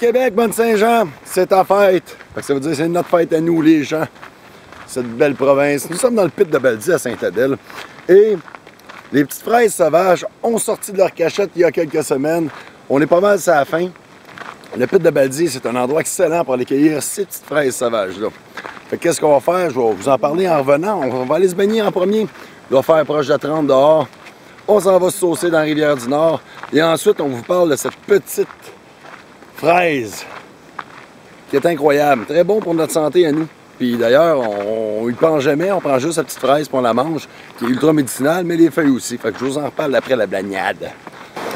Québec, bonne Saint-Jean, c'est ta fête. Fait que ça veut dire que c'est notre fête à nous, les gens. Cette belle province. Nous sommes dans le pit de Baldi à Sainte-Adèle. Et les petites fraises sauvages ont sorti de leur cachette il y a quelques semaines. On est pas mal à la fin. Le pit de Baldi, c'est un endroit excellent pour aller cueillir ces petites fraises sauvages-là. Fait que qu'est-ce qu'on va faire? Je vais vous en parler en revenant. On va aller se baigner en premier. Il va faire proche de 30 dehors. On s'en va se saucer dans la Rivière-du-Nord. Et ensuite, on vous parle de cette petite fraise qui est incroyable. Très bon pour notre santé à nous. Puis d'ailleurs, on y pense jamais. On prend juste la petite fraise puis on la mange, qui est ultra médicinale, mais les feuilles aussi. Fait que je vous en reparle après la blagnade.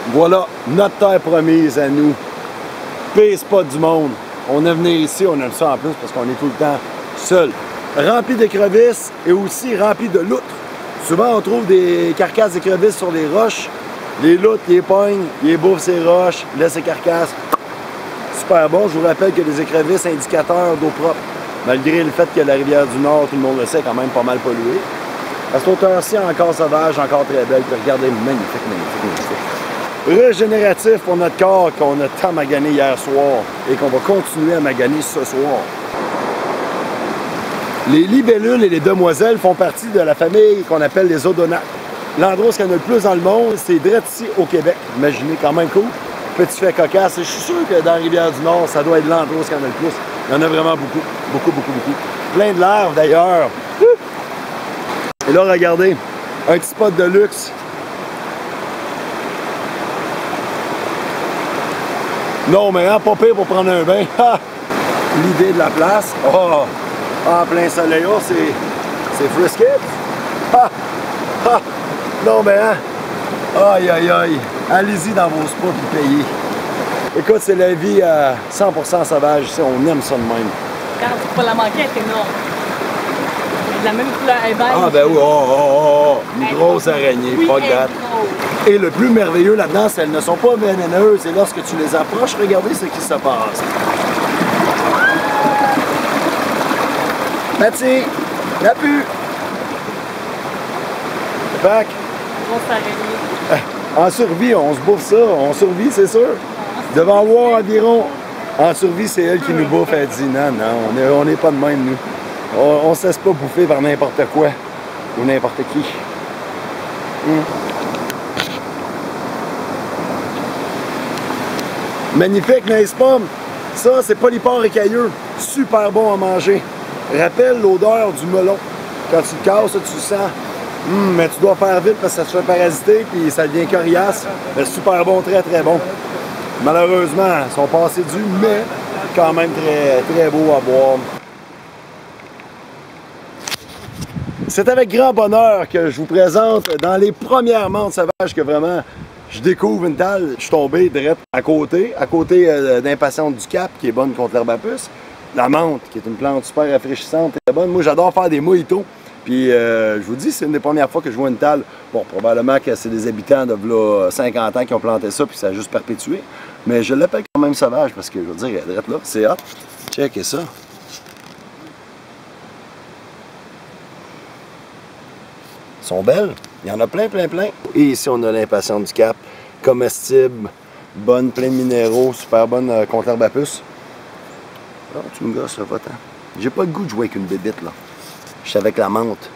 Voilà notre terre promise à nous. Pire spot du monde. On est venu ici, on aime ça en plus parce qu'on est tout le temps seul. Rempli d'écrevisses et aussi rempli de loutres. Souvent, on trouve des carcasses d'écrevisses sur les roches. Les loutres, ils les pognent, ils les bouffent ces roches, ils laissent ces carcasses. Super bon. Je vous rappelle que les écrevisses indicateurs d'eau propre. Malgré le fait que la Rivière-du-Nord, tout le monde le sait, est quand même pas mal polluée. À cette hauteur-ci, encore sauvage, encore très belle. Puis regardez, magnifique, magnifique, magnifique. Régénératif pour notre corps qu'on a tant magané hier soir et qu'on va continuer à maganer ce soir. Les libellules et les demoiselles font partie de la famille qu'on appelle les odonates. L'endroit où il y en a le plus dans le monde, c'est direct ici au Québec. Imaginez, quand même cool. Petit fait cocasse. Je suis sûr que dans la Rivière-du-Nord, ça doit être l'endroit où il y en a le plus. Il y en a vraiment beaucoup. Beaucoup, beaucoup, beaucoup. Plein de larves d'ailleurs. Et là, regardez, un petit spot de luxe. Non, mais hein, pas pire pour prendre un bain. L'idée de la place. Oh! En plein soleil, oh, c'est frisky. Non, mais hein? Aïe, aïe, aïe. Allez-y dans vos spas puis payez. Écoute, c'est la vie à 100% sauvage ici. On aime ça de même. Quand tu peux la manquer, elle est énorme. De la même couleur, elle est beige. Ah, ben oui, oh. Une grosse araignée, oui, fuck that. Et le plus merveilleux là-dedans, c'est qu'elles ne sont pas vénéneuses. Et lorsque tu les approches, regardez ce qui se passe. Mathieu, la pu. Back. Grosse araignée. En survie, on se bouffe ça. On survit, c'est sûr. Devant voir environ. En survie, c'est elle qui nous bouffe. Elle dit non, on n'est pas de même, nous. On ne se laisse pas bouffer par n'importe quoi. Ou n'importe qui. Magnifique, n'est-ce pas? Ça, c'est polypore écailleux. Super bon à manger. Rappelle l'odeur du melon. Quand tu le casses, tu le sens. Mais tu dois faire vite parce que ça se fait parasiter puis ça devient coriace. Mais super bon, très très bon. Malheureusement, ils sont passés durs, mais quand même très, très beau à boire. C'est avec grand bonheur que je vous présente dans les premières menthes sauvages que vraiment je découvre une dalle. Je suis tombé direct à côté d'Impatiente du Cap qui est bonne contre l'herbe à puce. La menthe qui est une plante super rafraîchissante et bonne. Moi j'adore faire des mojitos. Puis je vous dis, c'est une des premières fois que je vois une talle. Bon, probablement que c'est des habitants de là, 50 ans qui ont planté ça, puis ça a juste perpétué. Mais je l'appelle quand même sauvage parce que je veux dire, elle est là, c'est hot. Checkez ça. Elles sont belles. Il y en a plein, plein, plein. Et ici, on a l'Impatiente du Cap. Comestible, bonne, plein de minéraux, super bonne contre l'herbe à puce. Oh, tu me gosses, là, va-t'en. J'ai pas le goût de jouer avec une bébite, là. Je suis avec la menthe.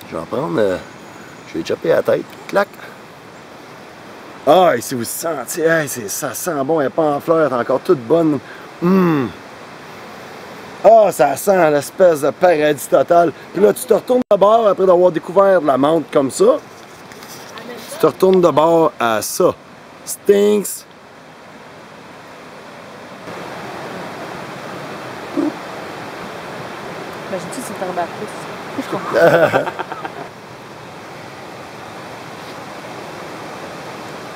Je vais en prendre. Je vais chopper la tête. Clac! Ah, et si vous sentez, hey, ça sent bon, elle n'est pas en fleurs, elle est encore toute bonne. Ah, ça sent l'espèce de paradis total. Puis là, tu te retournes de bord après d'avoir découvert de la menthe comme ça. Tu te retournes de bord à ça. Stinks. Ben, j'ai dit c'est herbe à puce.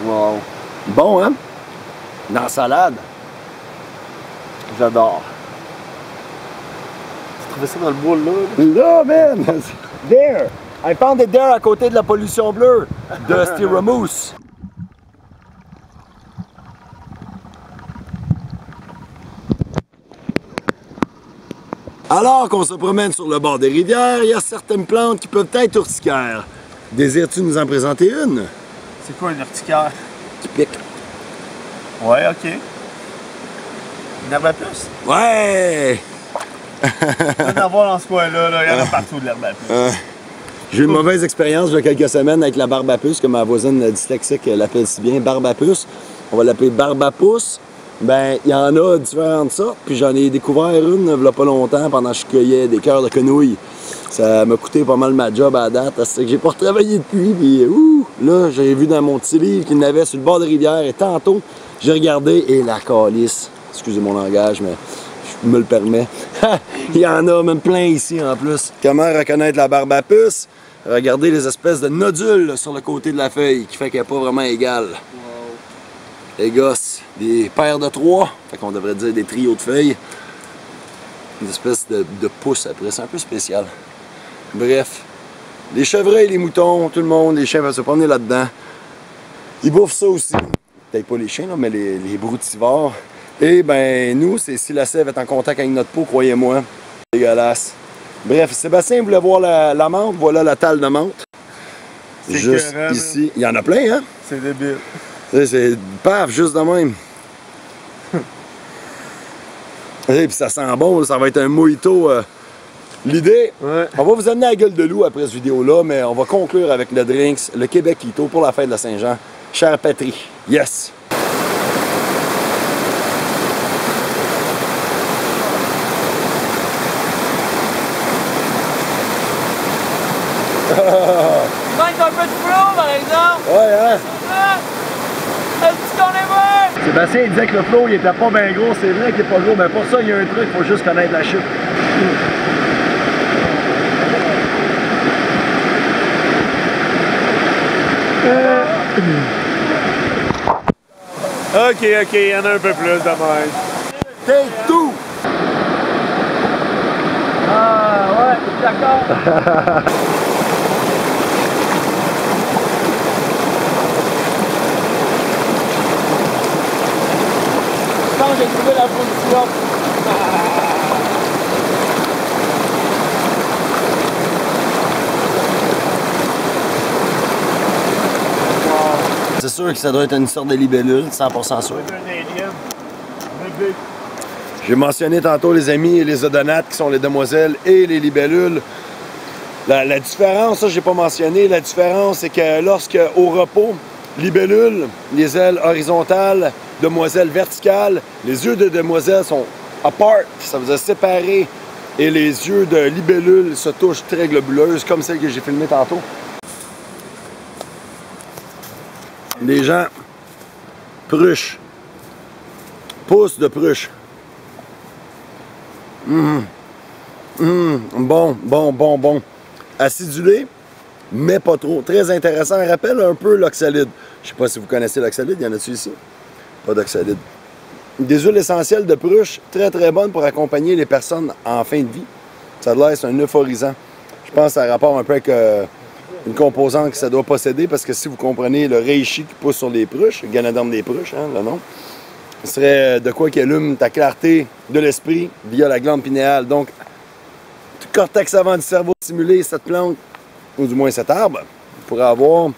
Wow. Bon, hein? Dans la salade. J'adore. Tu trouvais ça dans le bois là? Là, man! There! I found it there à côté de la pollution bleue de Styromousse. Alors qu'on se promène sur le bord des rivières, il y a certaines plantes qui peuvent être urticaires. Désires-tu nous en présenter une? C'est quoi une urticaire? Qui pique. Ouais, ok. Une herbe à puce? Ouais! Il doit y en avoir dans ce coin-là, là. Il y en a partout de l'herbe à puce. J'ai eu une mauvaise expérience il y a quelques semaines avec la barbe à puce, que ma voisine dyslexique l'appelle si bien, barbe à puce. On va l'appeler barbe à pouce. Ben, il y en a différentes sortes, puis j'en ai découvert une il y a pas longtemps pendant que je cueillais des cœurs de quenouilles. Ça m'a coûté pas mal ma job à date, c'est que j'ai pas retravaillé depuis, puis là, j'ai vu dans mon petit livre qu'il y en avait sur le bord de rivière, et tantôt, j'ai regardé, et la calice, excusez mon langage, mais je me le permets, il y en a même plein ici en plus. Comment reconnaître la barbe à puce? Regardez les espèces de nodules sur le côté de la feuille, qui fait qu'elle n'est pas vraiment égale. Les gosses, des paires de 3, fait qu'on devrait dire des trios de feuilles. Une espèce de pouce après, c'est un peu spécial. Bref, les chevreuils, les moutons, tout le monde, les chiens vont se promener là-dedans. Ils bouffent ça aussi. Peut-être pas les chiens, là, mais les broutivores. Et ben nous, si la sève est en contact avec notre peau, croyez-moi, c'est dégueulasse. Bref, Sébastien voulait voir la menthe, voilà la talle de menthe. Juste ici. Il y en a plein, hein? C'est débile. C'est paf, juste de même. Et puis ça sent bon, ça va être un mojito. L'idée, on va vous amener à la gueule de loup après cette vidéo-là, mais on va conclure avec le drinks, le Québec Lito pour la fête de la Saint-Jean. Chère patrie, yes! Il manque un peu de flow, par exemple. Ouais, hein? Est-ce qu'on est bon? Sébastien il disait que le flow il était pas bien gros, c'est vrai qu'il est pas gros, mais pour ça il y a un truc, il faut juste connaître la chute. Ok, il y en a un peu plus de même. Take two! Ah ouais, d'accord. Je pense que j'ai trouvé la position. C'est sûr que ça doit être une sorte de libellule, 100% sûr. J'ai mentionné tantôt les amis et les odonates qui sont les demoiselles et les libellules. La différence, ça j'ai pas mentionné, la différence c'est que lorsque au repos, libellule, les ailes horizontales, demoiselles verticales, les yeux de demoiselle sont apart, ça veut dire séparés, et les yeux de libellule se touchent très globuleuses, comme celle que j'ai filmée tantôt. Les gens, pruche, pouce de pruche. Bon. Acidulé, mais pas trop. Très intéressant. Rappelle un peu l'oxalide. Je sais pas si vous connaissez l'oxalide, y en a-tu ici? Pas d'oxalide. Des huiles essentielles de pruche, très bonnes pour accompagner les personnes en fin de vie. Ça a l'air, c'est un euphorisant. Je pense que ça a rapport un peu avec une composante que ça doit posséder, parce que si vous comprenez le reishi qui pousse sur les pruches, le Ganoderme des pruches, hein, le nom, ce serait de quoi qui allume ta clarté de l'esprit via la glande pinéale. Donc, tout cortex avant du cerveau stimulé, cette plante, ou du moins cet arbre, pourrait avoir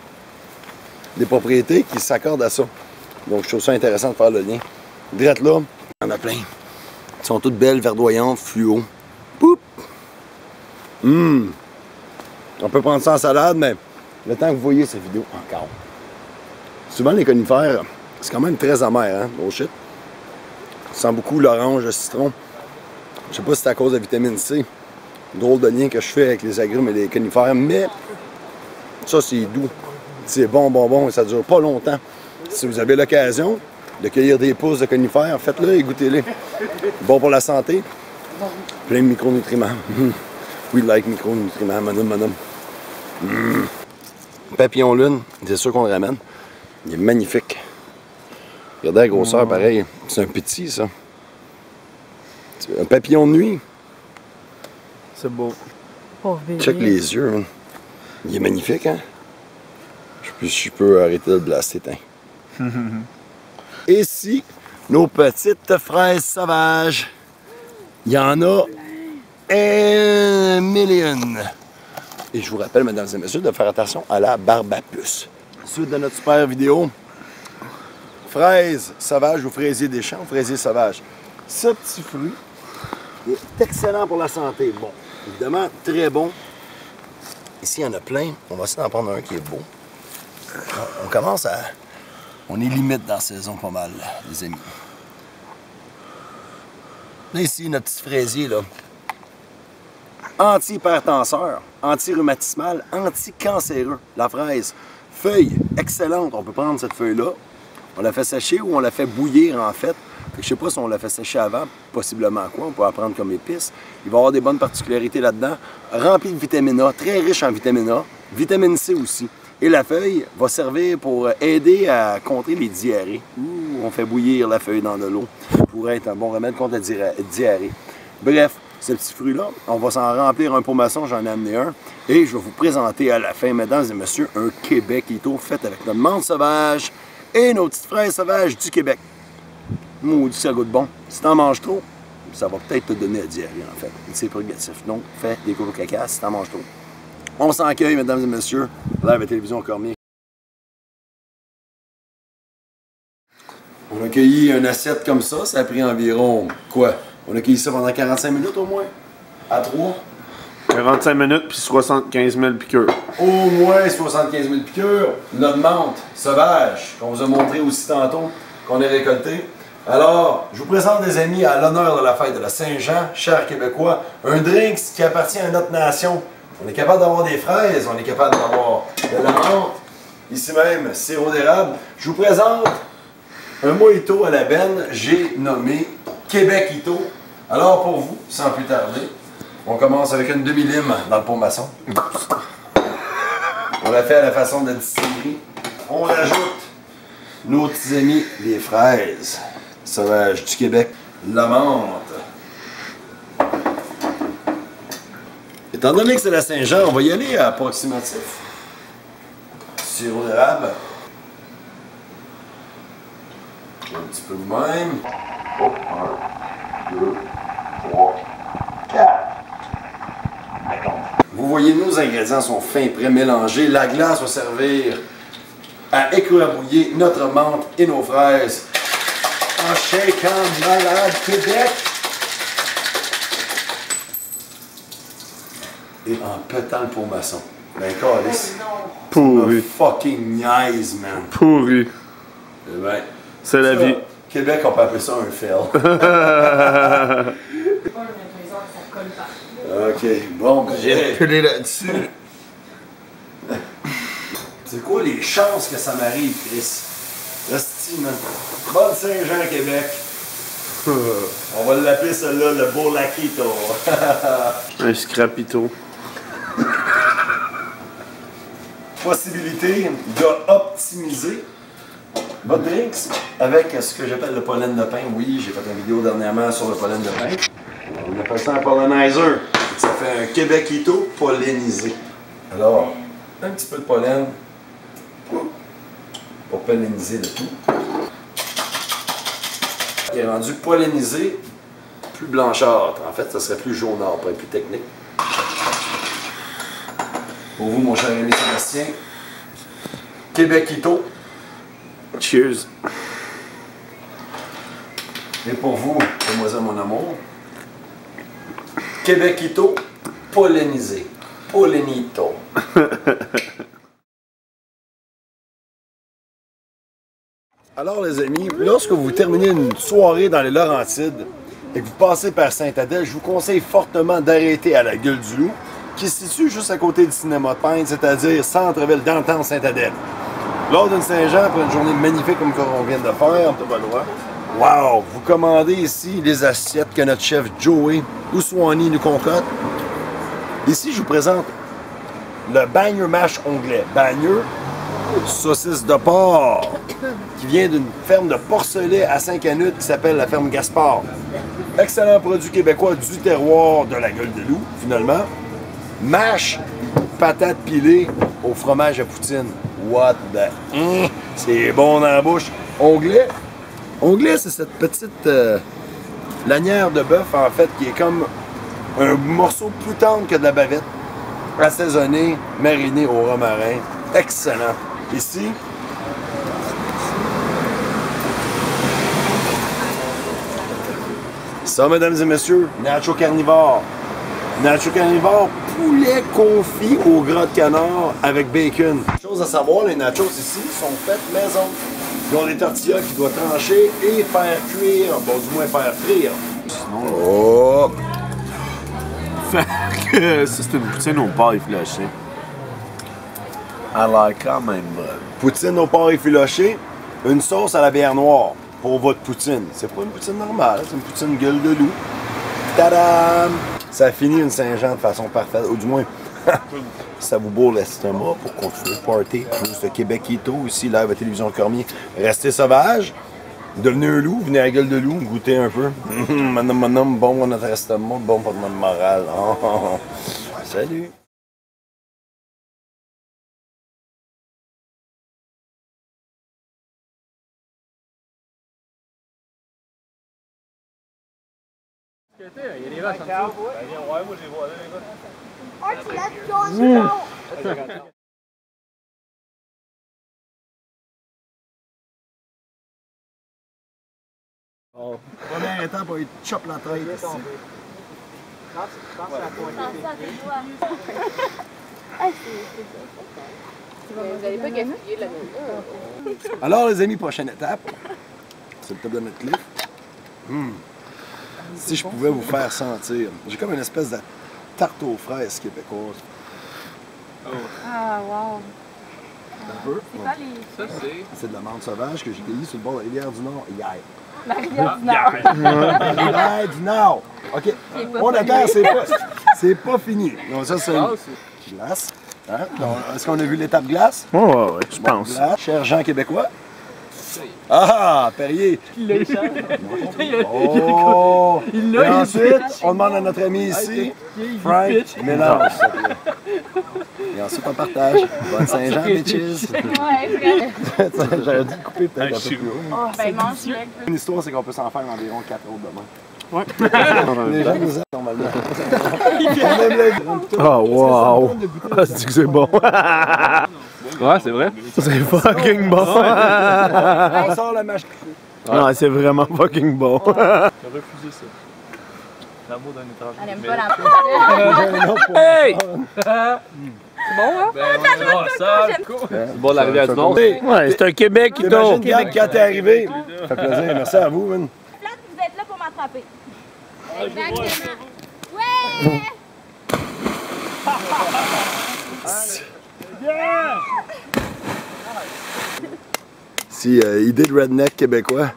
des propriétés qui s'accordent à ça. Donc, je trouve ça intéressant de faire le lien. Drette là, il y en a plein. Elles sont toutes belles, verdoyantes, fluo. Poup! On peut prendre ça en salade, mais le temps que vous voyez cette vidéo, encore. Souvent, les conifères, c'est quand même très amer, hein? Oh shit. On sent beaucoup l'orange, le citron. Je sais pas si c'est à cause de la vitamine C. Drôle de lien que je fais avec les agrumes et les conifères, mais ça, c'est doux. C'est bon, et ça dure pas longtemps. Si vous avez l'occasion de cueillir des pousses de conifères, faites-le et goûtez-les. Bon pour la santé. Plein de micronutriments. We like micronutriments, madame. Papillon lune, c'est sûr qu'on le ramène. Il est magnifique. Regardez la grosseur, pareil. C'est un petit, ça. Un papillon de nuit. C'est beau. Check les yeux. Hein. Il est magnifique, hein? Je peux arrêter de le blaster, tiens. Et si nos petites fraises sauvages, il y en a un million. Et je vous rappelle, mesdames et messieurs, de faire attention à la barbe à puce. Suite de notre super vidéo, fraises sauvages ou fraisier des champs ou fraisier sauvage. ce petit fruit est excellent pour la santé. Bon, évidemment, très bon. Ici, il y en a plein. On va essayer d'en prendre un qui est beau. On commence à... On est limite dans la saison pas mal, les amis. Là, ici, notre petit fraisier, là. Anti-hypertenseur, anti-rhumatismal, anti-cancéreux. La fraise. Feuille excellente. On peut prendre cette feuille-là. On la fait sécher ou on la fait bouillir, en fait. Je ne sais pas si on l'a fait sécher avant, possiblement quoi. On peut la prendre comme épice. Il va y avoir des bonnes particularités là-dedans. Rempli de vitamine A, très riche en vitamine A. Vitamine C aussi. Et la feuille va servir pour aider à contrer les diarrhées. On fait bouillir la feuille dans de l'eau pour être un bon remède contre la diarrhée. Bref, ce petit fruit-là, on va s'en remplir un pot maçon, j'en ai amené un. Et je vais vous présenter à la fin, mesdames et messieurs, un Québéquito fait avec notre menthe sauvage et nos petites fraises sauvages du Québec. Maudit, ça goûte bon. Si t'en manges trop, ça va peut-être te donner la diarrhée, en fait. C'est purgatif. Donc, fais des cours caca si t'en manges trop. On s'encueille, mesdames et messieurs, là, la télévision Cormier. On a cueilli une assiette comme ça a pris environ, quoi? On a cueilli ça pendant 45 minutes au moins? À 3? 45 minutes puis 75 000 piqûres. Au moins 75 000 piqûres. Notre menthe sauvage, qu'on vous a montré aussi tantôt, qu'on a récolté. Alors, je vous présente des amis à l'honneur de la fête de la Saint-Jean, chers Québécois, un drink qui appartient à notre nation. On est capable d'avoir des fraises, on est capable d'avoir de la menthe, ici même, sirop d'érable. Je vous présente un mojito à la benne, j'ai nommé Québéquito. Alors pour vous, sans plus tarder, on commence avec une demi-lime dans le pot maçon. On la fait à la façon de la distillerie. On rajoute nos petits amis, les fraises sauvages du Québec, la menthe. Étant donné que c'est la Saint-Jean, on va y aller à approximatif. Sirop d'érable. Un petit peu de même. 1, 2, 3, 4. Vous voyez, nos ingrédients sont fins, prêts, mélangés. La glace va servir à écrabouiller notre menthe et nos fraises. En shakeant malade Québec. Et en pétant le pot maçon. Ben, câlisse. Pourri. Fucking nice, man. Pourri. Eh ben, c'est la vie. Québec, on peut appeler ça un fail. OK, bon, ben, J'ai pelé là-dessus. C'est quoi les chances que ça m'arrive, Chris? Resti, man. Bonne Saint-Jean, Québec. On va l'appeler celle-là le beau laquito. Un scrapito. Possibilité d'optimiser votre drinks avec ce que j'appelle le pollen de pin. Oui, j'ai fait une vidéo dernièrement sur le pollen de pin. On appelle ça un pollenizer. Ça fait un Québéquito pollinisé. Alors, un petit peu de pollen pour polliniser le tout. Il est rendu pollinisé, plus blanchâtre. En fait, ça serait plus jaunâtre pour être plus technique. Pour vous, mon cher ami Sébastien, Québéquito. Cheers. Et pour vous, demoiselle mon amour, Québéquito pollinisé. Pollenito. Alors les amis, lorsque vous terminez une soirée dans les Laurentides et que vous passez par Saint-Adèle, je vous conseille fortement d'arrêter à la Gueule du Loup, qui se situe juste à côté du cinéma de Pine, c'est-à-dire centre-ville d'antan Saint-Adèle. Lors d'une Saint-Jean, pour une journée magnifique comme on vient de faire, wow! Vous commandez ici les assiettes que notre chef Joey Ouswani nous concocte. Ici, je vous présente le bagneux mash onglet. Bagneux, saucisse de porc, qui vient d'une ferme de porcelet à Saint-Canute qui s'appelle la ferme Gaspard. Excellent produit québécois du terroir de la Gueule de Loup, finalement. Mash, patates pilées au fromage à poutine. What the... c'est bon dans la bouche. Onglet. Onglet, c'est cette petite lanière de bœuf, en fait, qui est comme un morceau plus tendre que de la bavette. Assaisonné, mariné au romarin. Excellent. Ici, Ça, mesdames et messieurs, nacho carnivore. Nacho carnivore, poulet confit au gras de canard avec bacon. Chose à savoir, les nachos ici sont faites maison. Ils ont des tortillas qui doivent trancher et faire cuire, bon du moins faire frire. Oh! Fait que ça c'est une poutine au porc effiloché. Elle a l'air quand même bonne. Poutine au porc effiloché, une sauce à la bière noire pour votre poutine. C'est pas une poutine normale, c'est une poutine gueule de loup. Tadam! Ça finit une Saint-Jean de façon parfaite, ou du moins, ça vous bourre l'estomac pour continuer le party. Juste le Québec Keto, ici, live à Télévision Cormier. Restez sauvage, devenez un loup, venez à la gueule de loup, goûtez un peu. Bon pour notre estomac, bon pour notre morale. Salut! Il y a des vaches en dessous. Ouais, moi j'ai vois là, les gars. Archie, let's go. Première étape, on lui chope la tête ici. Vous n'allez pas gaspiller la même. Alors les amis, prochaine étape, c'est le top de notre livre. Si je pouvais vous faire sentir, j'ai comme une espèce de tarte aux fraises québécoise. Ah, wow. Un peu. C'est pas les... Ça, c'est. C'est de la menthe sauvage que j'ai cueillie sur le bord de la rivière du Nord hier. La rivière du Nord. Rivière du Nord! OK. On attend, c'est pas fini. Donc ça, c'est une glace. Hein? Donc, est-ce qu'on a vu l'étape glace? Ouais, je pense. Glace. Cher Jean québécois. Ah, Perrier! Il l'a échappé. Oh! Il Et l'a ensuite, on demande à notre ami ici, Frank, mélange. Et ensuite, on partage. Bonne Saint-Jean, bitches! Ouais, J'aurais dû couper peut-être un peu plus haut. oh, ben mange-le. Une histoire, c'est qu'on peut s'en faire environ 4 autres demain. Ouais. Les gens nous aiment normalement. On aime les... Oh, wow! C'est que c'est bon! Ouais, c'est vrai. C'est fucking bon! On sort la machine. Non, c'est vraiment fucking bon! J'ai refusé ça. L'amour d'un étranger. Elle aime pas la Hey! C'est bon, hein? Ben, on va voir ça. C'est bon de la rivière du Nord. Hey, Ouais, c'est un Québec qui Imagine, tombe! Gab, quand t'es arrivé. Ça fait plaisir. Merci à vous, man. plate, vous êtes là pour m'attraper. Exactement. Ouais! Si, idée de redneck québécois.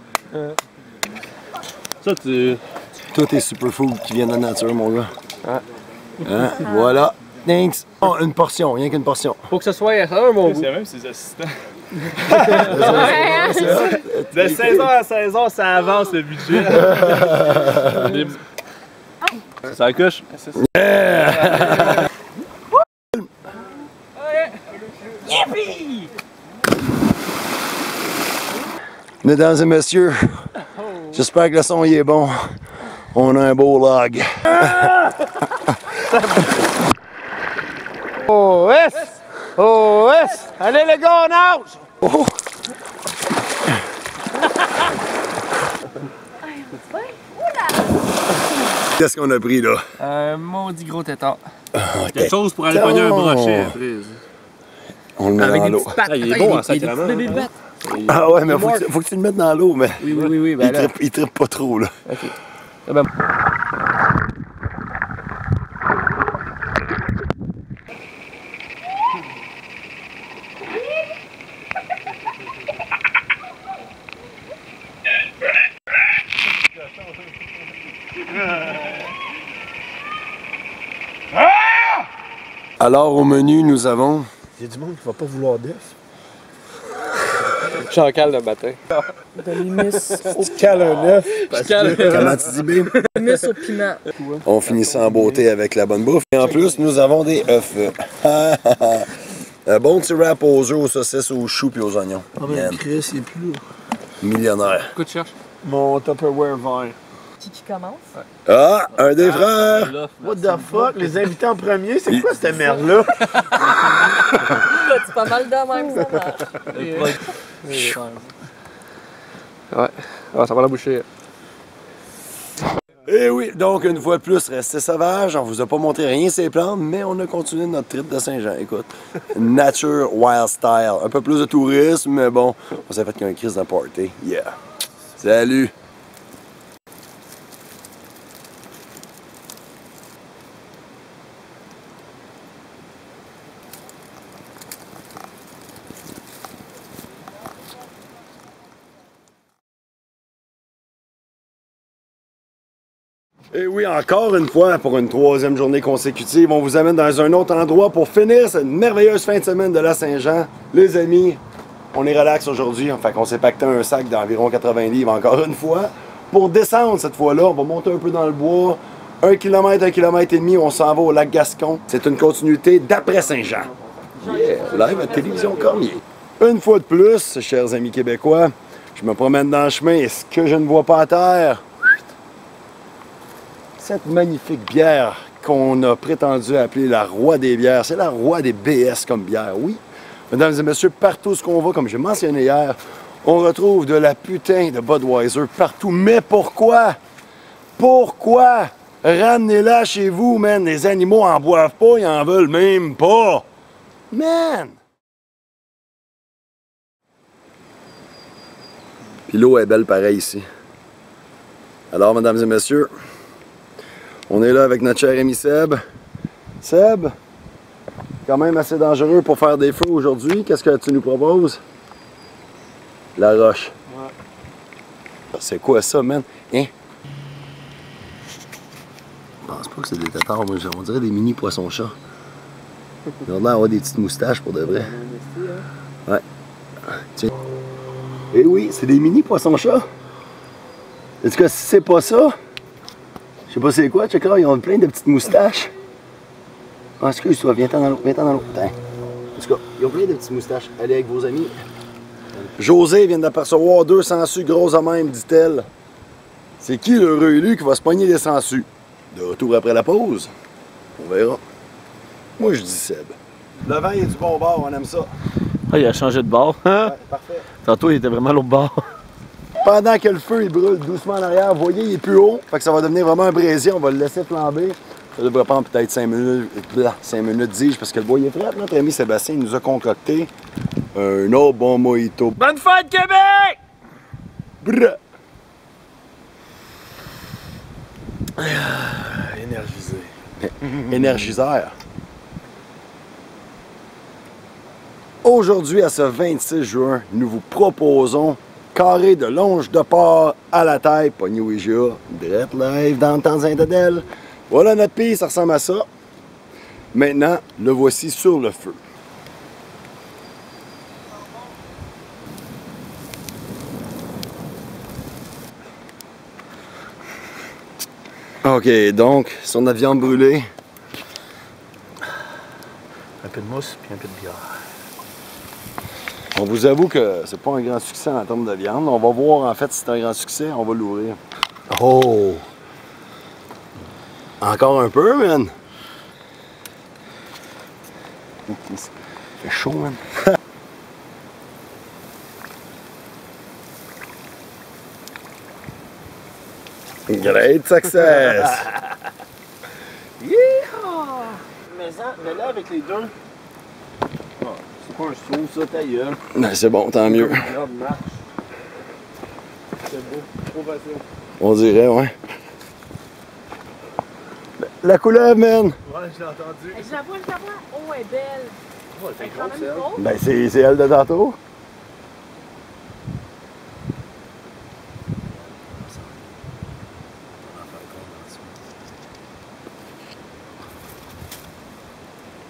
Ça, tu. Tout est superfood qui vient de la nature, mon gars. Hein? Voilà. Thanks. Oh, une portion, rien qu'une portion. Faut que ce soit ça, mon goût. C'est même ses assistants. Ouais, De saison à saison, ça avance le budget. Ça coche. Mesdames et messieurs, j'espère que le son y est bon. On a un beau log. OS! OS! Allez les gars, on nage! Oh. Qu'est-ce qu'on a pris là? Un maudit gros tétard. Quelque chose pour aller pogner un brochet après. On le met Avec dans des l'eau. petites pattes. Ah, il est bon en sacrément. Bébé batte. Ah ouais, mais faut que tu le mettes dans l'eau, mais Oui, ben là. il trippe pas trop là. OK. Ah ben... Alors au menu, nous avons... Il y a du monde qui va pas vouloir d'œuf. Chancal le matin. De l'humus Cale un œuf. Comment tu dis, Bim? au piment. On finit ça en beauté avec la bonne bouffe. Et en plus, nous avons des œufs. Un bon petit wrap aux œufs, aux saucisses, aux choux et aux oignons. Ah ben Chris, il est plus lourd. Millionnaire. Quoi tu cherches? Mon Tupperware vert. Qui commence? Ah, un des frères! What the fuck? Les invités en premier, c'est quoi cette merde-là? C'est pas mal de même, ça. Ouais. Ah, ça va la boucher. Et oui, donc une fois de plus, restez sauvage. On vous a pas montré rien ces plantes, mais on a continué notre trip de Saint-Jean. Écoute, nature, wild style. Un peu plus de tourisme, mais bon, on s'est fait qu'un crise d'un party. Yeah. Salut! Et oui, encore une fois, pour une troisième journée consécutive, on vous amène dans un autre endroit pour finir cette merveilleuse fin de semaine de la Saint-Jean. Les amis, on est relax aujourd'hui, fait qu'on s'est pacté un sac d'environ 80 livres encore une fois. Pour descendre cette fois-là, on va monter un peu dans le bois. 1 km, 1 km et demi, on s'en va au lac Gascon. C'est une continuité d'après Saint-Jean. Yeah, live à Télévision Cormier. Une fois de plus, chers amis québécois, je me promène dans le chemin et ce que je ne vois pas à terre, cette magnifique bière qu'on a prétendu appeler la roi des bières, c'est la roi des BS comme bière, oui. Mesdames et messieurs, partout où on va, comme j'ai mentionné hier, on retrouve de la putain de Budweiser partout. Mais pourquoi? Pourquoi? Ramenez-la chez vous, man. Les animaux en boivent pas, ils en veulent même pas. Man! Puis l'eau est belle pareil ici. Alors, mesdames et messieurs, on est là avec notre cher ami Seb. Seb, quand même assez dangereux pour faire des feux aujourd'hui. Qu'est-ce que tu nous proposes? La roche. Ouais. C'est quoi ça, man? Hein? Je pense pas que c'est des têtards, moi. On dirait des mini poissons-chats. Ils ont l'air d'avoir des petites moustaches pour de vrai. Ouais. Tiens. Eh oui, c'est des mini poissons-chats. Est-ce que si c'est pas ça? Je sais pas c'est quoi, check là, ils ont plein de petites moustaches. Ah, excuse-toi, viens-t'en dans l'eau, viens-t'en dans l'eau. En tout cas, ils ont plein de petites moustaches. Allez avec vos amis. José vient d'apercevoir 2 sangsues grosses à même, dit-elle. C'est qui l'heureux élu qui va se pogner des sangsues? De retour après la pause, on verra. Moi, je dis Seb. Le vent, il est du bon bord, on aime ça. Ah, il a changé de bord. Ouais, parfait. Tantôt, il était vraiment à l'autre bord. Pendant que le feu il brûle doucement en arrière, vous voyez, il est plus haut. Fait que ça va devenir vraiment un braisier. On va le laisser flamber. Ça devrait prendre peut-être 5 minutes. 5 minutes, dis-je, parce que le bois il est prêt. Notre ami Sébastien nous a concocté un autre bon mojito. Bonne fête, Québec! Brrr. Énergisé. Énergiseur. Aujourd'hui, à ce 26 juin, nous vous proposons carré de longe de porc à la taille, pogné Ouija, direct live dans le temps de Saint-Adèle. Voilà notre pays, ça ressemble à ça. Maintenant, le voici sur le feu. OK, donc, sur notre viande brûlée. Un peu de mousse puis un peu de bière. On vous avoue que c'est pas un grand succès en termes de viande. On va voir en fait si c'est un grand succès, on va l'ouvrir. Oh! Encore un peu, man! Il fait chaud, man! Great success! Yeah! Mais là, avec les deux. Oh, c'est pas un saut, ça, ta gueule. Ben, c'est bon, tant mieux. Regarde, marche. C'est beau, trop facile. On dirait, ouais. La couleuvre, man! Ouais, je l'ai entendu. Je la vois, je la vois. Oh, elle est belle. Oh, Elle est quand même grosse. Ben, c'est elle de tantôt.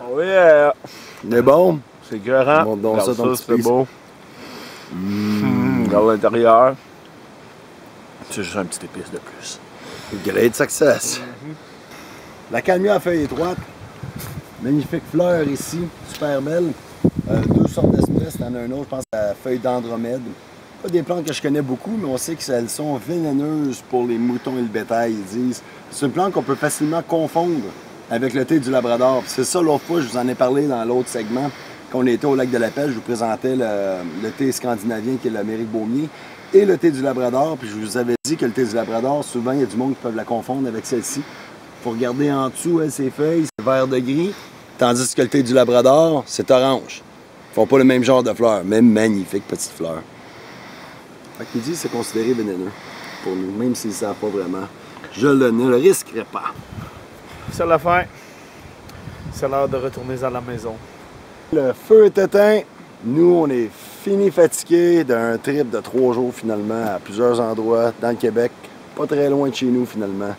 Oh yeah! Il est bon. C'est écœurant. Montre donc ça, ton petit c'est piece. beau. Regarde l'intérieur. C'est juste un petit épice de plus. Great success. La calmia à feuilles étroites. Magnifique fleur ici, super belle. 2 sortes d'espèces, t'en as un autre, je pense à la feuille d'Andromède. Pas des plantes que je connais beaucoup, mais on sait qu'elles sont vénéneuses pour les moutons et le bétail, ils disent. C'est une plante qu'on peut facilement confondre avec le thé du Labrador. C'est ça, l'autre fois, je vous en ai parlé dans l'autre segment. Quand on était au lac de la Pelle, je vous présentais le thé scandinavien qui est l'Amérique Baumier. et le thé du Labrador. Puis je vous avais dit que le thé du Labrador, souvent, il y a du monde qui peut la confondre avec celle-ci. Il faut regarder en dessous, ses feuilles, c'est vert de gris. Tandis que le thé du Labrador, c'est orange. Ils font pas le même genre de fleurs, mais magnifiques petites fleurs. Fait qu'il dit que c'est considéré vénéneux pour nous, même s'ils ne savent pas vraiment. Je ne le risquerai pas. C'est la fin. C'est l'heure de retourner à la maison. Le feu est éteint. Nous, on est fini fatigués d'un trip de 3 jours finalement à plusieurs endroits dans le Québec. Pas très loin de chez nous finalement.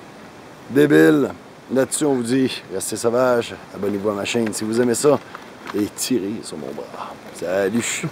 Débile. Là-dessus, on vous dit, restez sauvages, abonnez-vous à ma chaîne si vous aimez ça et tirez sur mon bras. Salut!